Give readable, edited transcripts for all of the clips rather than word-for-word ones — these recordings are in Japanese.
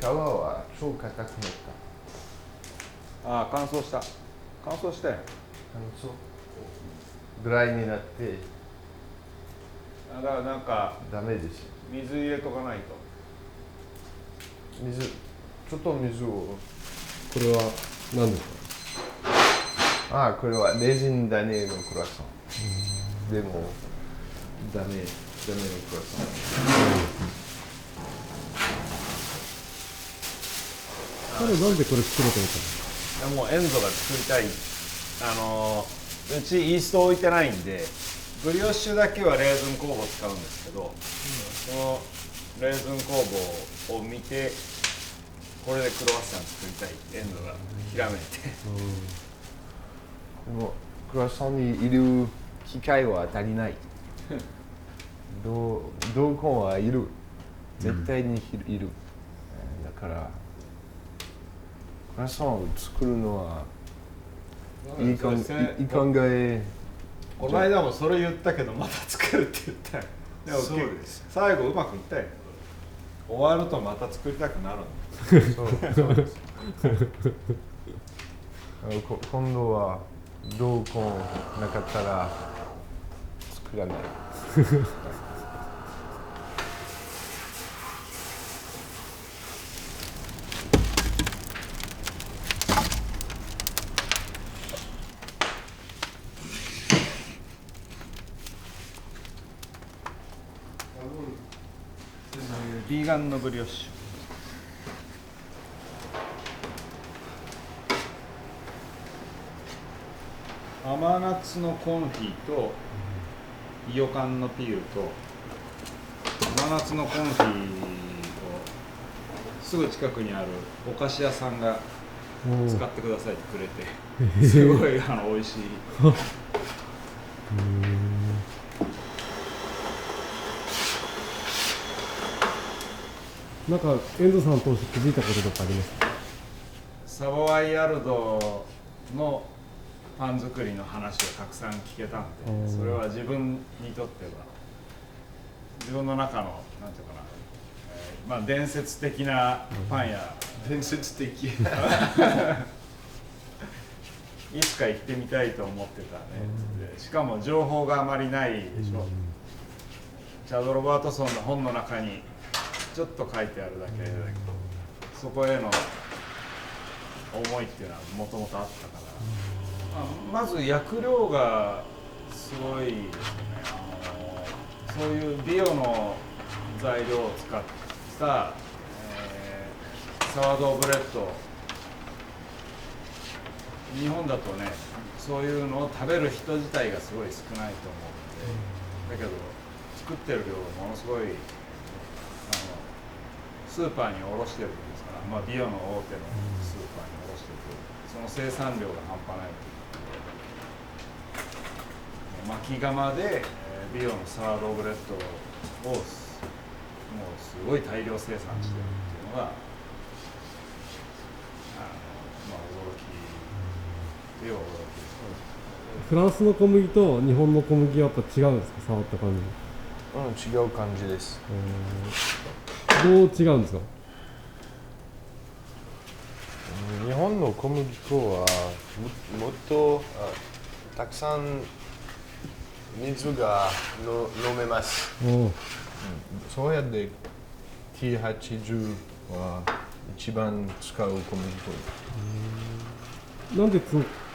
皮は超硬くなった。ああ、乾燥した。乾燥して。そうドライになって。だからなんかダメです。水入れとかないと。ちょっと水を。これは何ですか？これはレジンダネのクロワッサン。でもダメのクロワッサン。彼なんでこれ作ろうと思ったの？もうエンドが作りたい。うちイースト置いてないんで、ブリオッシュだけはレーズン酵母使うんですけど、そのレーズン酵母を見て、これでクロワッサン作りたいエンドがひらめいて。でもクロワッサンにいる機械は足りない。同根はいる。絶対にいる。だから。クロワッサンを作るのはいい考え。この間もそれ言ったけどまた作るって言ったよ。でもそうです。最後うまくいったよ。終わるとまた作りたくなるそうです。今度は同根なかったら作らない。ビーガンのブリオッシュ。甘夏のコンフィとイヨカンのピールと甘夏のコンフィをすぐ近くにあるお菓子屋さんが使ってくださいってくれて、すごい美味しい。なんか遠藤さんを通して気づいたこととかありますか？サボワイヤルドのパン作りの話をたくさん聞けたんで、それは自分にとっては自分の中のなんていうかな、伝説的なパン屋、伝説的。いつか行ってみたいと思ってたね。でしかも情報があまりないでしょ。チャド・ロバートソンの本の中にちょっと書いてあるだけだけど、そこへの思いっていうのはもともとあったから、まず薬量がすごいですよね。そういうビオの材料を使った、サワードブレッド、日本だとねそういうのを食べる人自体がすごい少ないと思うので、だけど作ってる量がものすごいスーパーに卸してるんですから、ビオの大手のスーパーに卸してるとその生産量が半端ない巻き釜でビオのサワードブレッドをもうすごい大量生産してるっていうのが驚きでは驚きです。フランスの小麦と日本の小麦はやっぱ違うんですか？触った感じ。違う感じです。どう違うんですか？日本の小麦粉はもっとたくさん水が飲めます。そうやって T80 は一番使う小麦粉です。なんで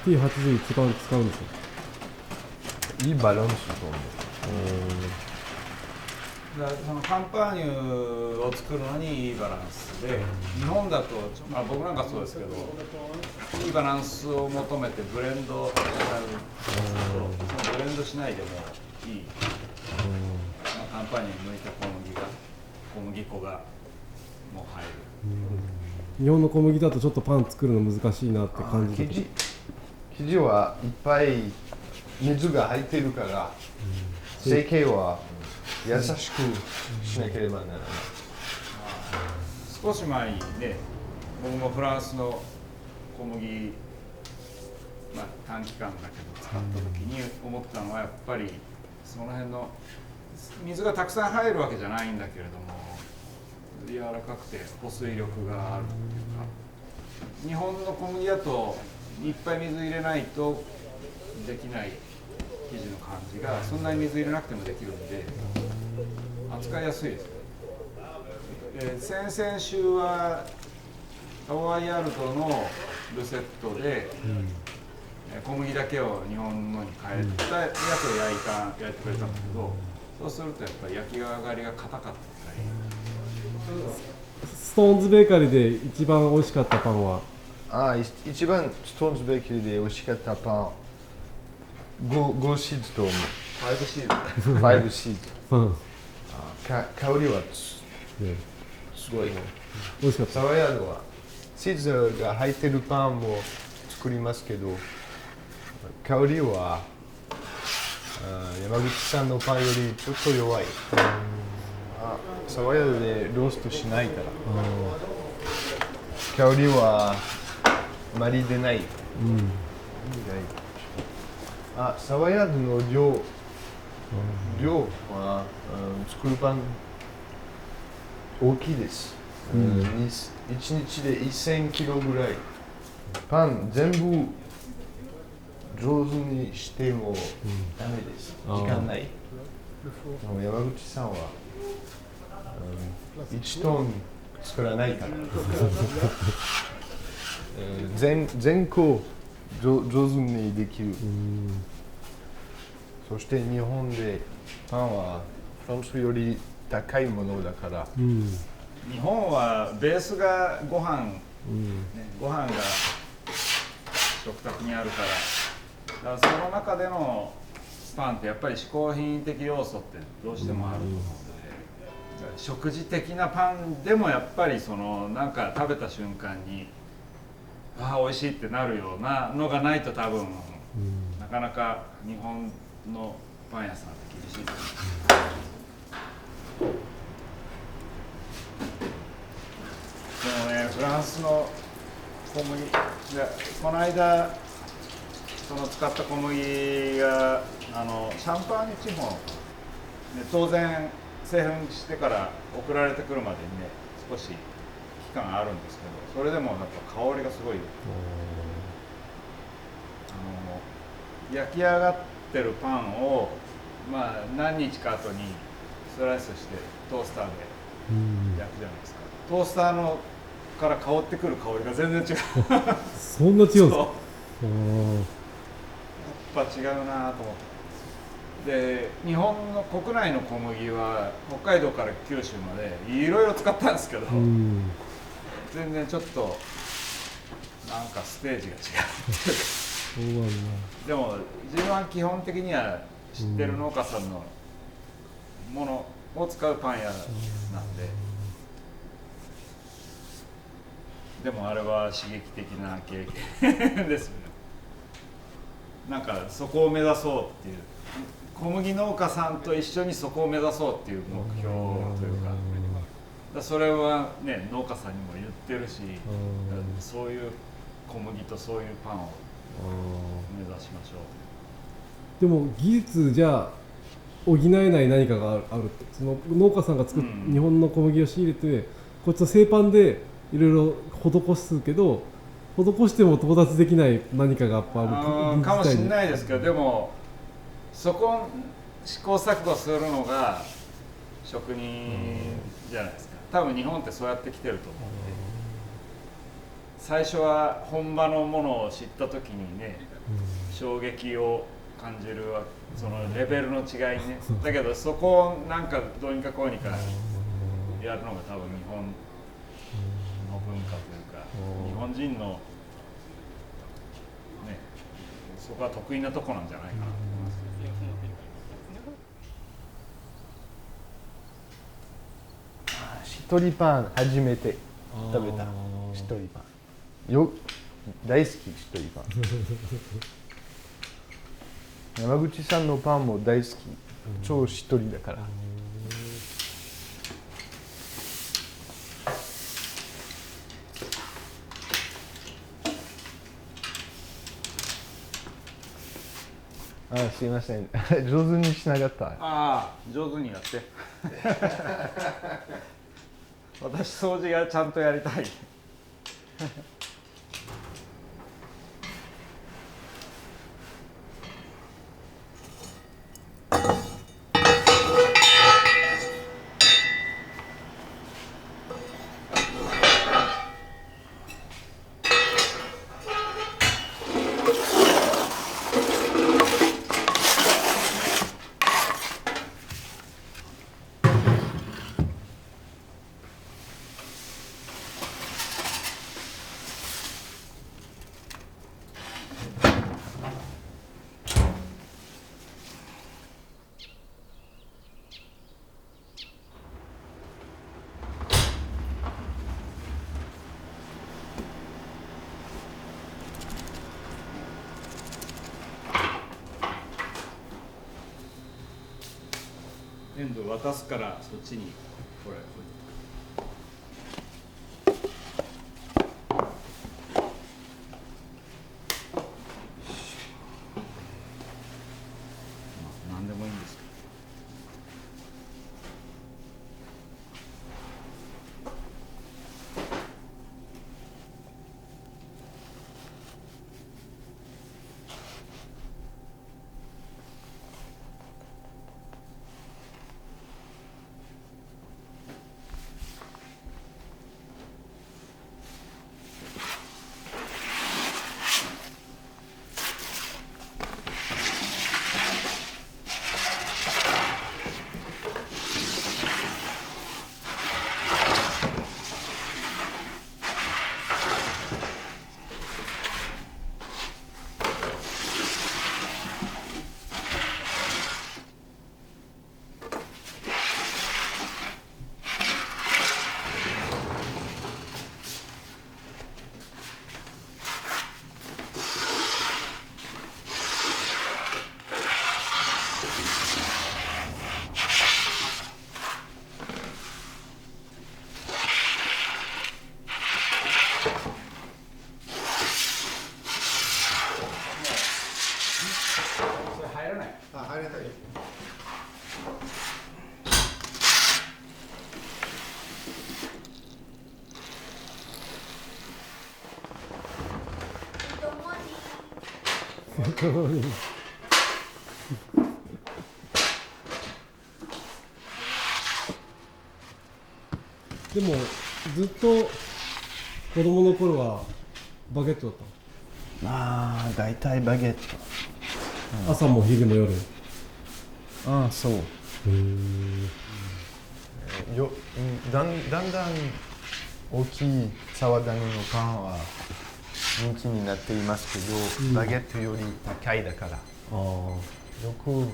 T80 一番使うんですか？いいバランスと思う。そのカンパーニュを作るのにいいバランスで、日本だと、僕なんかそうですけど、いいバランスを求めてブレンドしちゃうんですけど、そのブレンドしないでもいい、カンパーニュに向いた小麦粉がもう入る。日本の小麦だとちょっとパン作るの難しいなって感じで。生地はいっぱい水が入ってるから、成形は優しくしなければならない。少し前にね、僕もフランスの小麦、短期間だけど使った時に思ったのは、やっぱりその辺の水がたくさん入るわけじゃないんだけれども、柔らかくて保水力があるっていうか、日本の小麦だといっぱい水入れないとできない生地の感じが、そんなに水入れなくてもできるんで扱いやすいです。先々週はハワイヤルドのルセットで、小麦だけを日本のに変えたやつを焼いてくれたんだけど、そうするとやっぱり焼き上がりが硬かったり、ストーンズベーカリーで一番美味しかったパンは一番ストーンズベーカリーで美味しかったパン、5シーズと思う。5シーズ5シーズ。うん、香りはすごい。美味しかった。サワヤードはチーズが入ってるパンも作りますけど、香りは山口さんのパンよりちょっと弱い。サワヤードでローストしないから、香りはあまり出ない。サワヤードの量は、作るパン大きいです。1日で1000キロぐらい。パン全部上手にしてもダメです。時間ない。山口さんは、1トン作らないから。全個上手にできる。そして日本でパンはフランスより高いものだから、日本はベースがご飯、ご飯が食卓にあるから、だからその中でのパンってやっぱり嗜好品的要素ってどうしてもあると思うので、食事的なパンでもやっぱりそのなんか食べた瞬間に美味しいってなるようなのがないと多分、なかなか日本のパン屋さんって厳しいと思う。でもね、フランスの小麦でこの間その使った小麦がシャンパーニュ地方で、当然製粉してから送られてくるまでにね少し期間あるんですけど、それでもやっぱ香りがすごい焼き上がってるパンを何日か後にスライスしてトースターで焼くじゃないですか。トースターのから香ってくる香りが全然違う。そんな違うんですか。やっぱ違うなと思って。で、日本の国内の小麦は北海道から九州までいろいろ使ったんですけど、全然ちょっとなんかステージが違う。でも自分は基本的には知ってる農家さんのものを使うパン屋なんで、でもあれは刺激的な経験ですよね。なんかそこを目指そうっていう、小麦農家さんと一緒にそこを目指そうっていう目標というか、それはね農家さんにも言ってるし、そういう小麦とそういうパンを目指しましょう。でも技術じゃ補えない何かがあるって、その農家さんが作っ日本の小麦を仕入れて、こっちの製パンでいろいろ施すけど、施しても到達できない何かがやっぱあるかもしれないですけど、でもそこを試行錯誤するのが職人じゃないですか。多分日本ってそうやってきてると思うんで、最初は本場のものを知った時にね、衝撃を感じるそのレベルの違いね。だけどそこをなんかどうにかこうにかやるのが多分日本の文化というか、日本人のね、そこは得意なとこなんじゃないかなと思います。しっとりパン初めて食べた。しっとりパン大好き。しっとりパン山口さんのパンも大好き。超しっとりだから。すいません。上手にしなかった。上手にやって。私掃除がちゃんとやりたい。遠藤渡すからそっちにこれ。何でもいいんですけど。でもずっと子供の頃はバゲットだっまあ大体バゲット。た、朝も昼も夜。ああそう。へえ。だんだん大きい沢種のパンは人気になっていますけど、バゲットより高いだから。あよく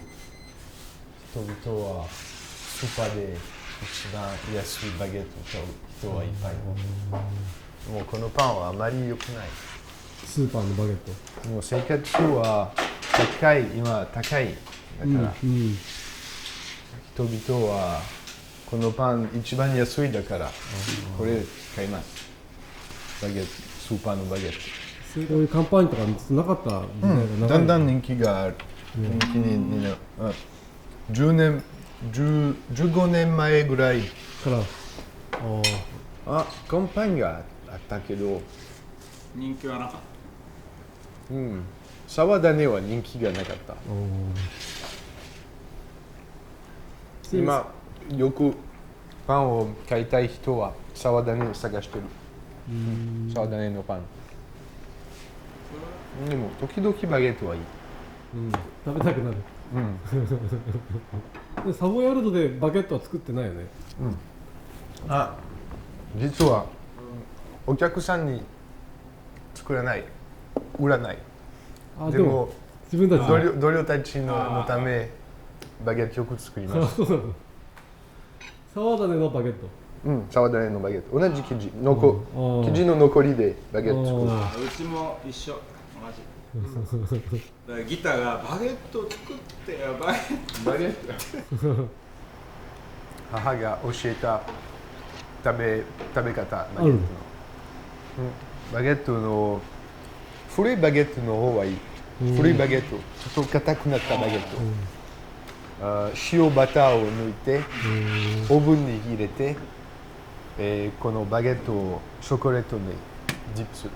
人々はスーパーで一番安いバゲットを買う人はいっぱいいます。もうこのパンはあまり良くない。スーパーのバゲット。もう生活は今高いだから、人々はこのパン一番安いだからこれ買います。バゲット、スーパーのバゲット。そういうカンパーニュとかなかった時代が長い、だんだん人気がある。人気になる。15年前ぐらいからカンパーニュがあったけど、人気はなかった。沢種は人気がなかった。今よくパンを買いたい人は沢種を探してる。沢種のパン。でも時々バゲットはいい。食べたくなる。でサボヤルドでバゲットは作ってないよね。実はお客さんに作らない、売らない。でも自分たち同僚たちのためバゲットよく作ります。そうなの。沢種のバゲット。沢種のバゲット。同じ生地の残りでバゲット作る。うちも一緒。同じ。だからギターがバゲット作ってよ、バゲット。母が教えた食べ方、バゲットの古いバゲットの方はいい。古いバゲット、ちょっと硬くなったバゲット。塩バターを抜いて、オーブンに入れて、このバゲットをチョコレートでディップする。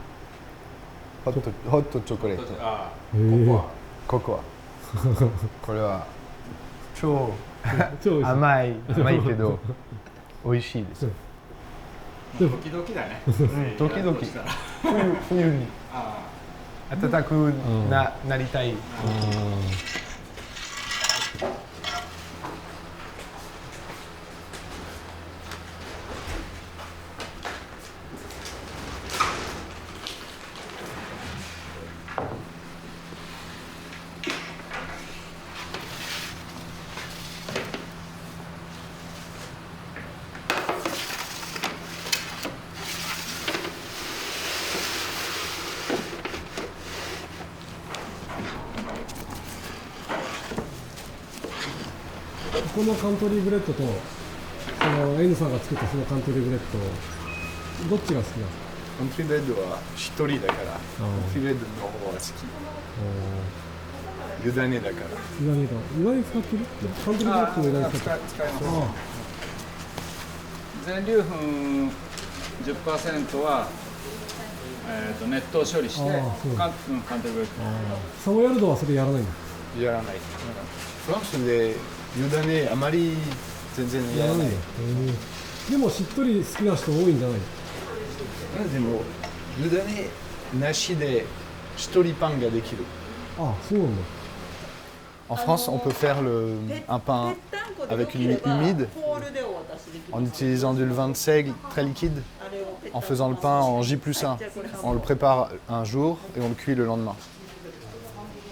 ホットチョコレート。あココア。これは超超美味しい。甘いけど美味しいです。時々だね。時々冬に暖かくなりたい。このカントリーブレッドとその N さんが作ったそのカントリーブレッドどっちが好きなの？カントリーブレッドは一人だから、カントリーブレッドの方が好き。湯種だから。湯種使ってる？カントリーブレッドも湯種使ってる？使います。全粒粉 10% は、熱湯処理してカントリーブレッド。サモヤルドはそれやらないんだ。やらない。フランスで湯種あまり全然やらない。でもしっとり好きな人多いんじゃない？でも湯種なしで一人パンができる。あ、そうなんだ。En France, on peut faire un pain avec une mie humide en utilisant du levain de seigle très liquide, en faisant le pain en J+1. On le prépare un jour et on le cuit le lendemain.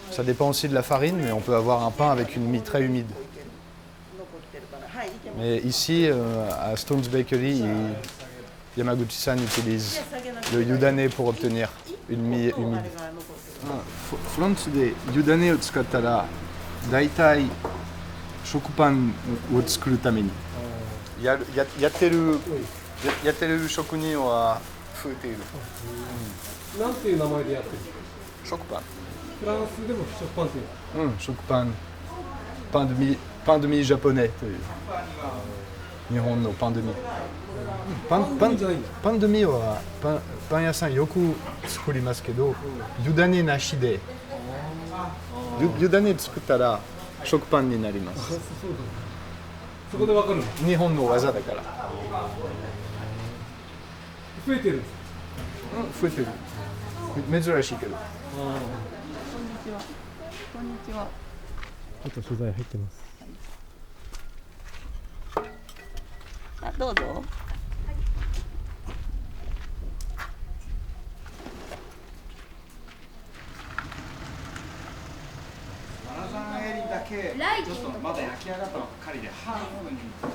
Ça dépend aussi de la farine, mais on peut avoir un pain avec une mie très humide. Mais ici, à Stone's Bakery, Yamaguchi-san utilise le yudane pour obtenir une mie humide. フランスで湯種を使ったら大体食パンを作るためにやってる職人は増えている。なんていう名前でやってる？食パン。フランスでも食パンっていう。食パン。パンデミジャポネという。日本のパンデミ。パンデミはパン屋さんよく作りますけど、湯種なしで。湯種作ったら食パンになります。そこでわかるの？日本の技だから。増えてる。増えてる。珍しいけど。こんにちは。ちょっと取材入ってます。あ、どうぞ。ちょっとまだ焼き上がったばっかりで半分には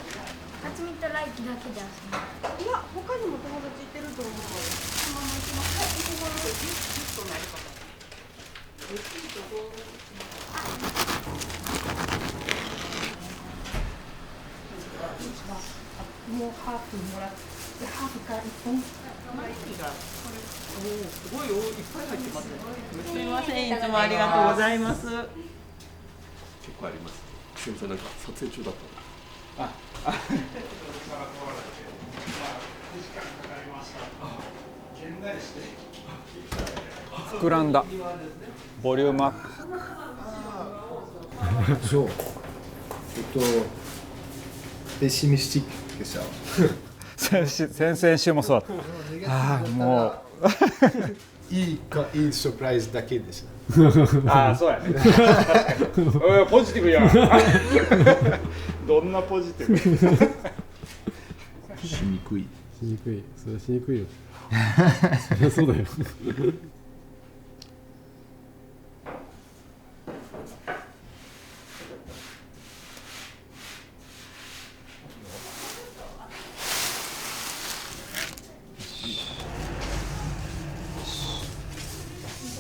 ちみと来期だけで遊ぶ。いや、他にも友達いてると思うから。そのまま行きます。はい、ここのギュッとなる方。ゆっくりとどうぞ。もうハーフもらって、ハーフか1本。玉ねぎがすごいいっぱい入ってますね。すみません、いつもありがとうございます。結構あります。すみません、なんか撮影中だったの。膨らんだボリュームアップ。そう。ペシミスティックでしょ。先々週もそうだった。ああ、もういいサプライズだけです。ああ、そうやね。ポジティブやん。どんなポジティブ？しにくい。それしにくいよ。そりゃそうだよ。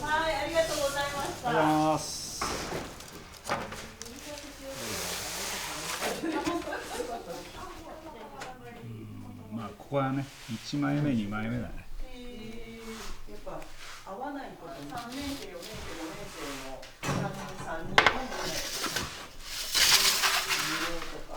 はい、ありがとうございました。まあここはね、1枚目2枚目だね。やっぱ合わないこと3年生4年生5年生の3人なんでとか。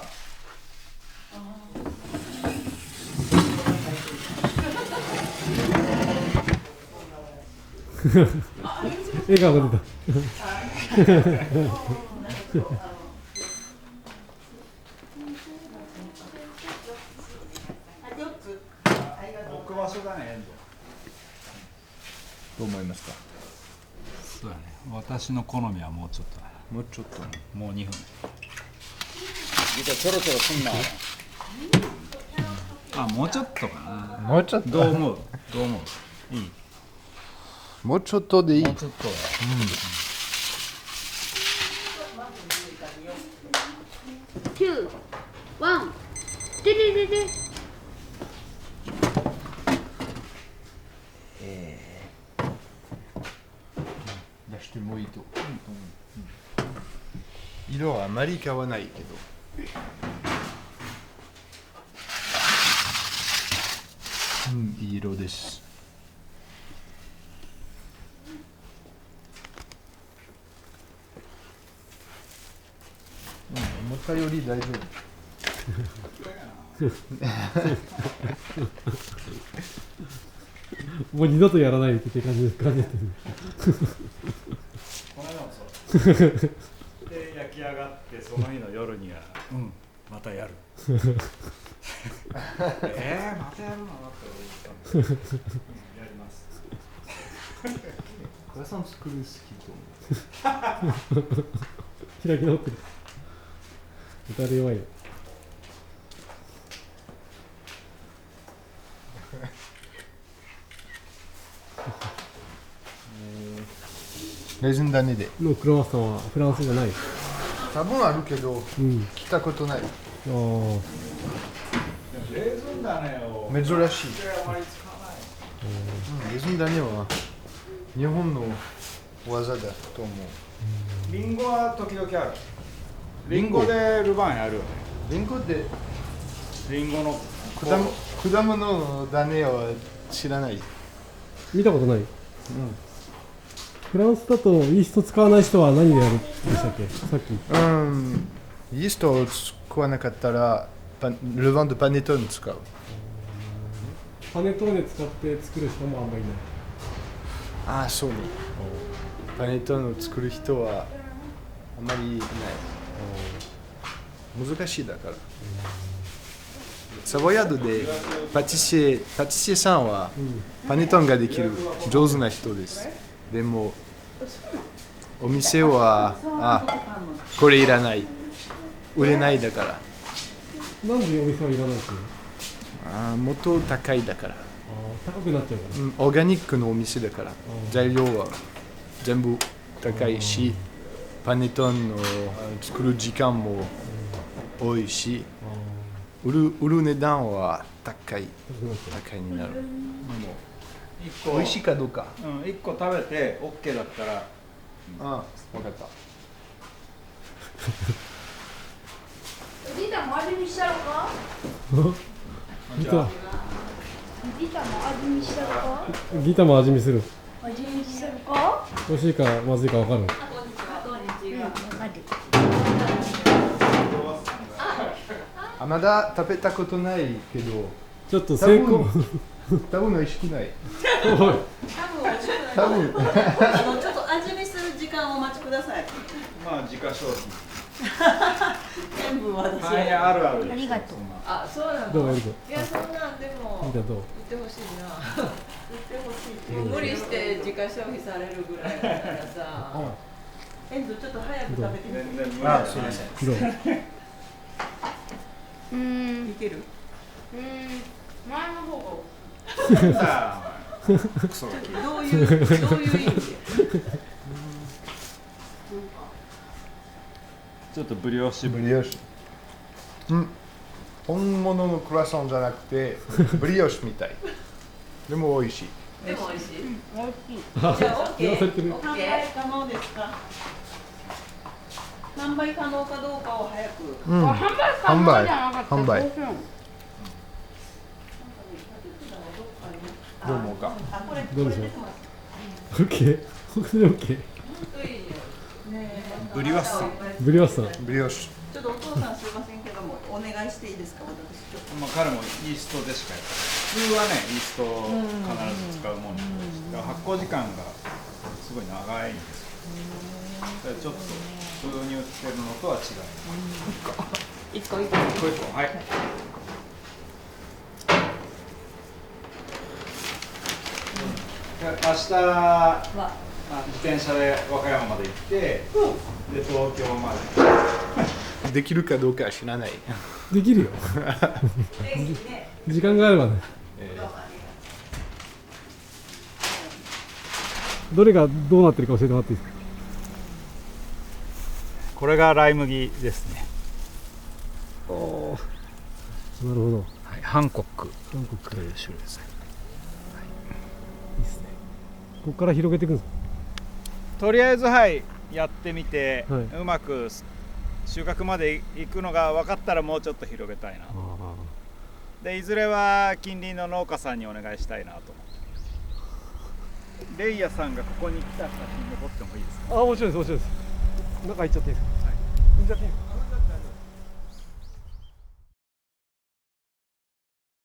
笑顔が出た。置く場所がね、どう思いますか？そうだね。私の好みはもうちょっとだ。もうちょっと。もう2分。ギターちょろちょろすんな。あ、もうちょっとかな。もうちょっと。どう思う？どう思う？いい。もうちょっとでいい。もうちょっとだ。9、1、でででで。出してもいいと。色はあまり変わらないけど。いい色です。思ったより大丈夫。もう二度とやらないって感じです。この間もそう。で焼き上がってその日の夜には、またやる。またやるのだってやります。小田さん作る好きと思う。開き直ってる。歌で弱いよ。レーズン種で。のクロワッサンはフランスじゃない。多分あるけど、来たことない。ああ。レーズン種を珍しい。あまり使わない。レーズン種は日本の技だと思う。リンゴは時々ある。リンゴでルバンやるよね。リンゴでリンゴの果物の種は知らない。見たことない。フランスだとイースト使わない人は何でやるんでしたっけ？さっき。イーストを使わなかったらルヴァンでパネトーネ使う。パネトーネ使って作る人もあんまりいない。ああ、そうね。パネトーネを作る人はあまりいない。難しいだから。サヴォヤードでパティシエさんはパネトーネができる上手な人です。でもお店はこれいらない、売れないだから。なんでお店はいらないんですか？もっと高いだから。高くなっちゃうから。オーガニックのお店だから材料は全部高いし、パネトーネの作る時間も多いし、売る値段は高いになる。美味しいかどうか。1個食べて OK だったら。分かった。リータも味見したのか？ギターも味見したのか？ギターも味見する。味見したのか？美味しいかまずいか分かる。まだ食べたことないけど、ちょっと成功。多分美味しくない。多分多分ちょっと味見する時間をお待ちください。まあ自家商品。全部私はい、あるある。ありがとう。あ、そうなの。どうやるぞ。いや、そんなんでもギターどう？言ってほしいな。言ってほしい。無理して自家消費されるぐらいだからさ。エンドちょっと早く食べてみて。全然無理。すみません。どう？いける？前の方が。さあ、どういう意味で？ちょっとブリオッシュ。ブリオッシュ。本物のクロワッサンじゃなくてブリオッシュみたい。でも美味しい。でも美味しい。大きい。じゃあ OK。言わされてる。販売可能ですか？販売可能かどうかを早く。販売じゃなかった。販売どうするの？どう思うか。どうでしょう。オッケー。本当にオッケー。ブリワッサン。ブリワッサン。ブリオッシちょっとお父さんすいませんけどもお願いしていいですか？私ちょっと。まあ彼もイーストでしかやってない。通はねイーストを必ず使うもんなんです。だから発酵時間がすごい長いんですよ。だからちょっと普通に売ってるのとは違います。一個一個はい。明日は自転車で和歌山まで行って、で東京まで。できるかどうかは知らない。できるよ時間があればね、どれがどうなってるか教えてもらっていいですか。これがライ麦ですね。おお、なるほど。はい、ハンコック韓国という種類ですね。いいですね。ここから広げていくんですか。とりあえずはいやってみて、はいうまく収穫まで行くのが分かったらもうちょっと広げたいな。でいずれは近隣の農家さんにお願いしたいなと思って。レイヤさんがここに来た写真残ってもいいですか。ああ、面白いです、面白いです。中行っちゃっていいですか。はい、行っちゃっていいですか。